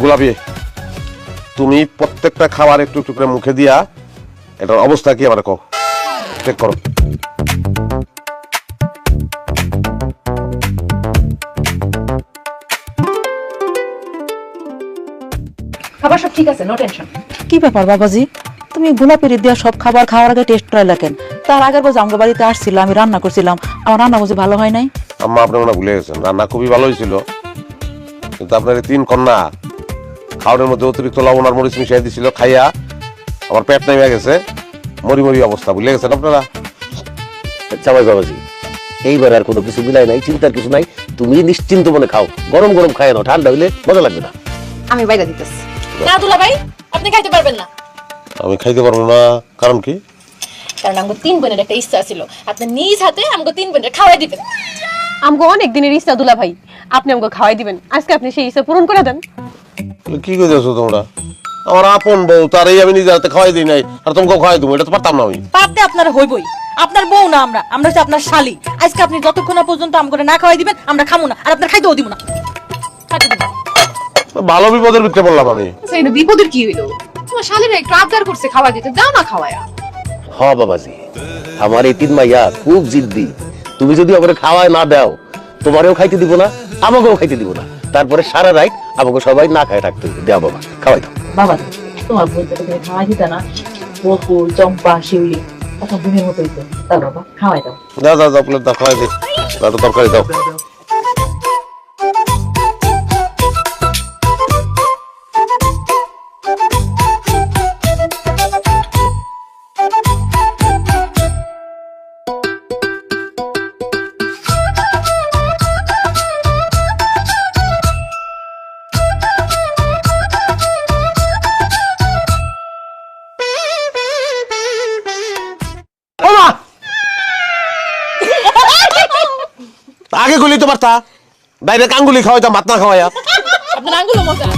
গোলাপি, তুমি প্রত্যেকটা খাবার একটু একটু করে মুখে দিয়া এটার অবস্থা কি আমার কও, চেক করো। খাবার সব ঠিক আছে, নো টেনশন। কি ব্যাপার বাবাজি, তুমি গোলাপের দেওয়া সব খাবার খাওয়ার আগে টেস্ট করাইলা কেন? তার আগের বছর আমার বাড়িতে আসছিল, আমি রান্না করছিলাম, আমার রান্না বুঝি ভালো হয় নাই? আম্মা আপনি মনে ভুলে গেছেন, রান্না খুবই ভালো হয়েছিল, কিন্তু আপনার এই 3 কন্যা খাওয়ানোর মধ্যে অতিরিক্ত লবণ আর মরিচ মিশিয়ে দিছিল, খাইয়া আমার পেট নেমে গেছে, মরি মরি অবস্থা, ভুলে গেছেন আপনারা। জামাই বাবাজি, এইবার আর কোনো কিছু মিলাই নাই, চিন্তার কিছু নাই, তুমি নিশ্চিন্ত মনে খাও, গরম গরম খাই নাও, ঠান্ডা হইলে মজা লাগবে না। আমি বাইরে দিতেছি। না দুলা ভাই, আপনি খাইতে পারবেন না। আমি খাইতে পারবো না, কারণ কি? কারণ আমগো 3 বোনের একটা ইচ্ছা ছিল, আপনি নিজ হাতে আমগো 3 বোনের খাওয়াই দিবেন। আমগো অনেক দিনের ইচ্ছা দুলা ভাই, আপনি আমগো খাওয়াই দিবেন, আজকে আপনি সেই ইচ্ছা পূরণ করে দেন। কি কইতেছো তোমরা? আমার আপন বউ, তারই আমি নিজে হাতে খাওয়াই দিই নাই, আর তোমাকে খাওয়াই দেবো, এটা তো পারতাম না আমি। পারতে আপনার হইবই, আপনার বউ না আমরা, আমরা হচ্ছে আপনার শালি। আজকে আপনি যতক্ষণ না পর্যন্ত আমগরে না খাওয়াই দিবেন আমরা খামু না, আর আপনার খাইতেও দিব না। ভালো বিপদের ভিতরে বললাম আমি। সেই বিপদের কি হইলো? তোমার শালীরা একটু আবদার করছে খাওয়া দিতে, দাও না খাওয়ায়া। হ বাবাজি, আমার এই 3 মাইয়া খুব জিদ্দি, তুমি যদি ওকে খাওয়ায় না দাও, তোমারেও খাইতে দিব না, আমাকেও খাইতে দিব না, তারপরে সারা রাত আমাকে সবাই না খায় থাকতে হবে। দেও বাবা, খাওয়াই দাও। বাবা তোমার বলতে তুমি খাওয়াই দিতে না, বকুল চম্পা শিউলি কত দিনের মতো হইতো, দাও বাবা খাওয়াই দাও। দাও দাও দাও, প্লেট দাও, খাওয়াই দিই, দাও তরকারি দাও। আগে গুলি তো পারতা, ডাইরেক্ট আঙ্গুলি খাওয়াইতাম, ভাত না খাওয়াইয়া। আপনার আঙ্গুলো মজা।